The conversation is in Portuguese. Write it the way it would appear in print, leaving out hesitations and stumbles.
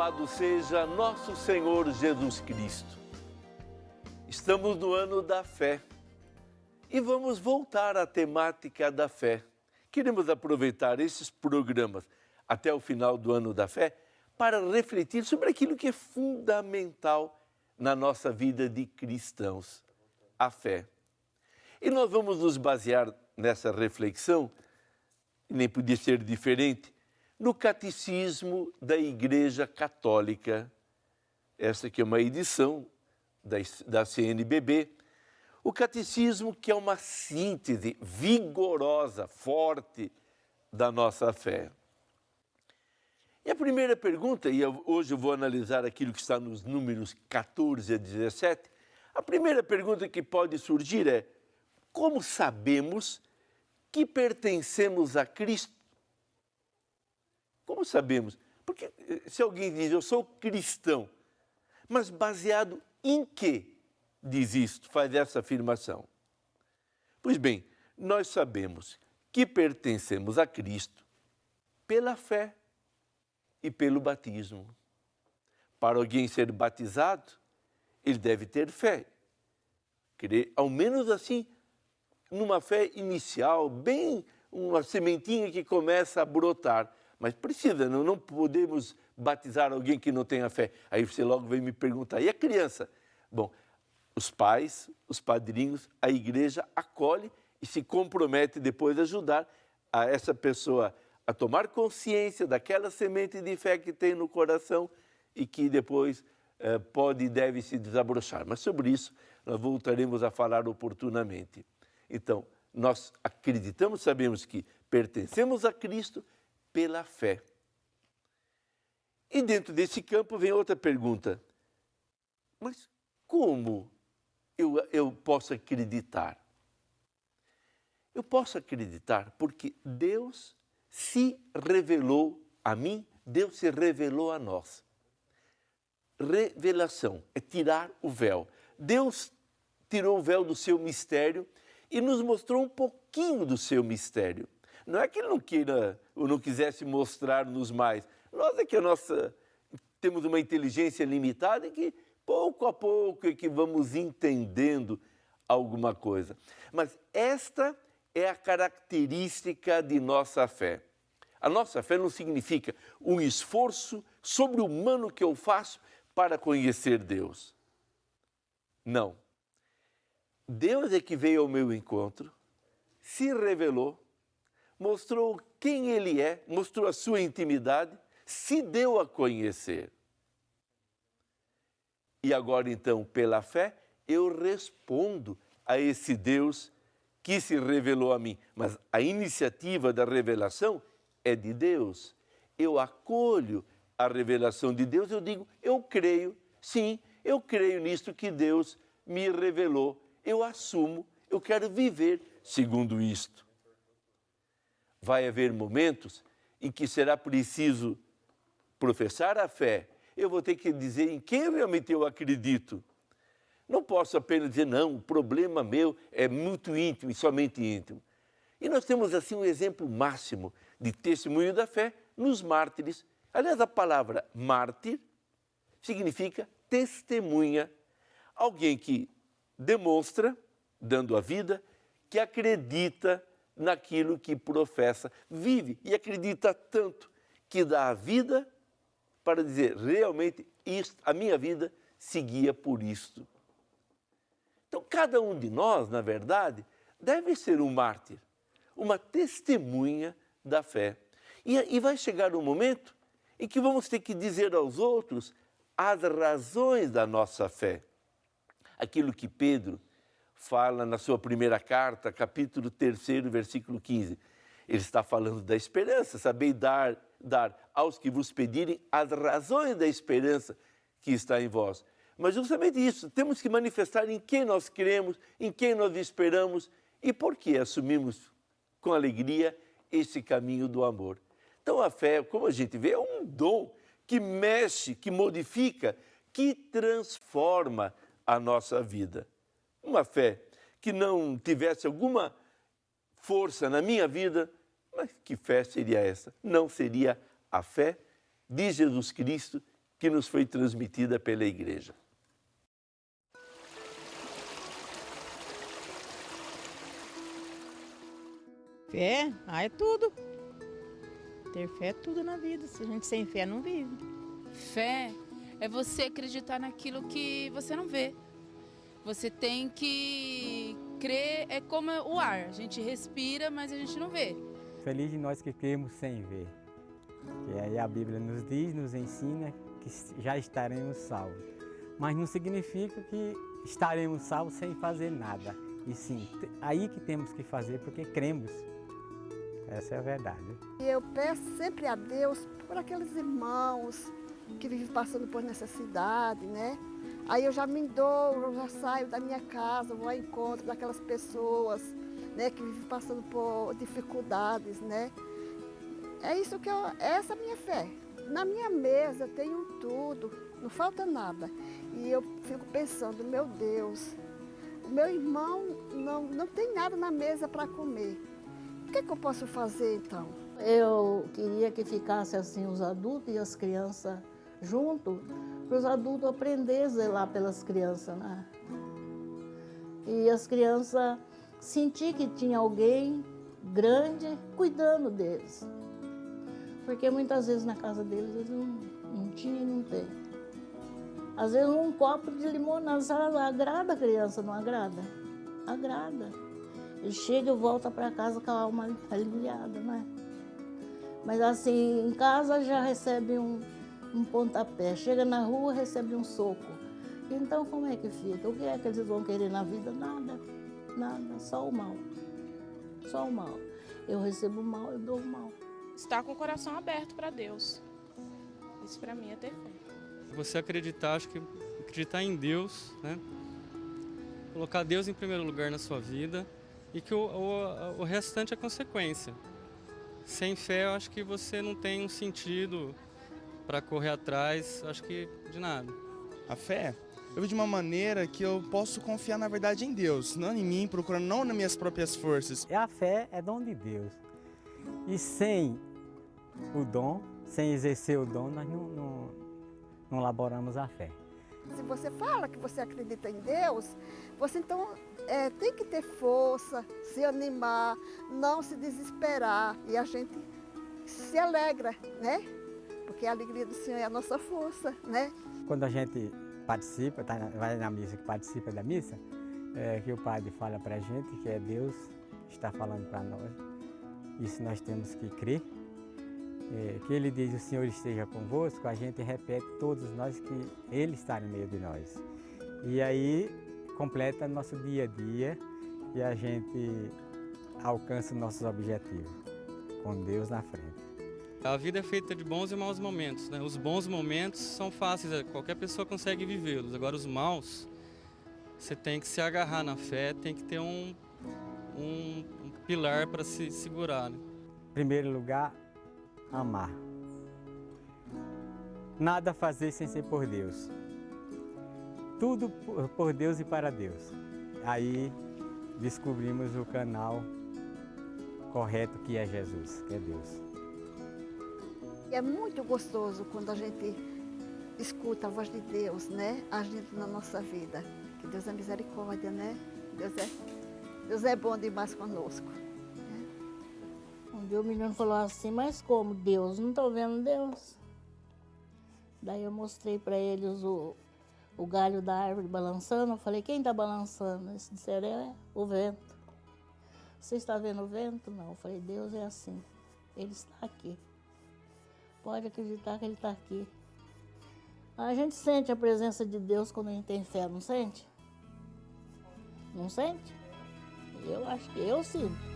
Louvado seja nosso Senhor Jesus Cristo. Estamos no ano da fé e vamos voltar à temática da fé. Queremos aproveitar esses programas até o final do ano da fé para refletir sobre aquilo que é fundamental na nossa vida de cristãos, a fé. E nós vamos nos basear nessa reflexão, nem podia ser diferente, no Catecismo da Igreja Católica. Essa aqui é uma edição da CNBB. O Catecismo que é uma síntese vigorosa, forte da nossa fé. E a primeira pergunta, e hoje eu vou analisar aquilo que está nos números 14 a 17, a primeira pergunta que pode surgir é: como sabemos que pertencemos a Cristo? Como sabemos? Porque se alguém diz, eu sou cristão, mas baseado em que diz isto, faz essa afirmação? Pois bem, nós sabemos que pertencemos a Cristo pela fé e pelo batismo. Para alguém ser batizado, ele deve ter fé. Crer, ao menos assim, numa fé inicial, bem uma sementinha que começa a brotar. Mas precisa, não podemos batizar alguém que não tenha fé. Aí você logo vem me perguntar, e a criança? Bom, os pais, os padrinhos, a igreja acolhe e se compromete depois a ajudar a essa pessoa a tomar consciência daquela semente de fé que tem no coração e que depois pode e deve se desabrochar. Mas sobre isso nós voltaremos a falar oportunamente. Então, nós acreditamos, sabemos que pertencemos a Cristo pela fé. E dentro desse campo vem outra pergunta. Mas como eu posso acreditar? Eu posso acreditar porque Deus se revelou a mim, Deus se revelou a nós. Revelação é tirar o véu. Deus tirou o véu do seu mistério e nos mostrou um pouquinho do seu mistério. Não é que ele não queira ou não quisesse mostrar-nos mais. Nós é que temos uma inteligência limitada e que pouco a pouco é que vamos entendendo alguma coisa. Mas esta é a característica de nossa fé. A nossa fé não significa um esforço sobre-humano que eu faço para conhecer Deus. Não. Deus é que veio ao meu encontro, se revelou, mostrou quem Ele é, mostrou a sua intimidade, se deu a conhecer. E agora, então, pela fé, eu respondo a esse Deus que se revelou a mim. Mas a iniciativa da revelação é de Deus. Eu acolho a revelação de Deus, eu digo, eu creio, sim, eu creio nisto que Deus me revelou. Eu assumo, eu quero viver segundo isto. Vai haver momentos em que será preciso professar a fé. Eu vou ter que dizer em quem realmente eu acredito. Não posso apenas dizer, não, o problema meu é muito íntimo e somente íntimo. E nós temos assim um exemplo máximo de testemunho da fé nos mártires. Aliás, a palavra mártir significa testemunha. Alguém que demonstra, dando a vida, que acredita naquilo que professa, vive e acredita tanto que dá a vida para dizer, realmente, a minha vida seguia por isto. Então, cada um de nós, na verdade, deve ser um mártir, uma testemunha da fé. E vai chegar um momento em que vamos ter que dizer aos outros as razões da nossa fé. Aquilo que Pedro fala na sua primeira carta, capítulo 3, versículo 15. Ele está falando da esperança, sabei dar aos que vos pedirem as razões da esperança que está em vós. Mas justamente isso, temos que manifestar em quem nós cremos, em quem nós esperamos e por que assumimos com alegria esse caminho do amor. Então a fé, como a gente vê, é um dom que mexe, que modifica, que transforma a nossa vida. Uma fé que não tivesse alguma força na minha vida, mas que fé seria essa? Não seria a fé de Jesus Cristo que nos foi transmitida pela igreja. Fé, é tudo. Ter fé é tudo na vida. Se a gente sem fé não vive. Fé é você acreditar naquilo que você não vê. Você tem que crer, é como o ar. A gente respira, mas a gente não vê. Feliz de nós que cremos sem ver. Que aí a Bíblia nos diz, nos ensina que já estaremos salvos. Mas não significa que estaremos salvos sem fazer nada. E sim, aí que temos que fazer porque cremos. Essa é a verdade. Eu peço sempre a Deus por aqueles irmãos que vivem passando por necessidade, né? Aí eu já me dou, eu já saio da minha casa, vou ao encontro daquelas pessoas, né, que vivem passando por dificuldades, né? É isso que essa é a minha fé. Na minha mesa eu tenho tudo, não falta nada. E eu fico pensando, meu Deus, o meu irmão não tem nada na mesa para comer. O que eu posso fazer então? Eu queria que ficasse assim os adultos e as crianças juntos, para os adultos aprenderem a zelar pelas crianças, né? E as crianças sentir que tinha alguém grande cuidando deles. Porque muitas vezes na casa deles eles não tinham e não têm. Às vezes um copo de limonada agrada a criança, não agrada? Agrada. Ele chega e volta para casa com a alma aliviada, né? Mas assim, em casa já recebe um pontapé, chega na rua recebe um soco. Então como é que fica? O que é que eles vão querer na vida? Nada, nada, só o mal. Só o mal. Eu recebo o mal, eu dou o mal. Estar com o coração aberto para Deus. Isso para mim é ter fé. Você acreditar, acho que acreditar em Deus, né? Colocar Deus em primeiro lugar na sua vida e que o restante é consequência. Sem fé, eu acho que você não tem um sentido para correr atrás, acho que de nada. A fé, eu vejo de uma maneira que eu posso confiar na verdade em Deus, não em mim, procurando não nas minhas próprias forças. A fé é dom de Deus. E sem o dom, sem exercer o dom, nós não elaboramos a fé. Se você fala que você acredita em Deus, você então tem que ter força, se animar, não se desesperar. E a gente se alegra, né? Porque a alegria do Senhor é a nossa força, né? Quando a gente participa, vai na missa, que participa da missa, que o padre fala para a gente que é Deus que está falando para nós. Isso nós temos que crer. Que ele diz, o Senhor esteja convosco, a gente repete todos nós que Ele está no meio de nós. E aí completa nosso dia a dia e a gente alcança os nossos objetivos, com Deus na frente. A vida é feita de bons e maus momentos, né? Os bons momentos são fáceis, qualquer pessoa consegue vivê-los. Agora os maus, você tem que se agarrar na fé, tem que ter um pilar para se segurar, né? Em primeiro lugar, amar. Nada fazer sem ser por Deus. Tudo por Deus e para Deus. Aí descobrimos o canal correto que é Jesus, que é Deus. É muito gostoso quando a gente escuta a voz de Deus, né? Agindo na nossa vida. Que Deus é misericórdia, né? Deus é bom demais conosco. Um dia o menino falou assim, mas como Deus? Não estou vendo Deus. Daí eu mostrei para eles o galho da árvore balançando. Eu falei, quem está balançando? Eles disseram, é o vento. Você está vendo o vento? Não. Eu falei, Deus é assim. Ele está aqui. Pode acreditar que Ele está aqui. A gente sente a presença de Deus quando a gente tem fé, não sente? Não sente? Eu acho que eu sinto.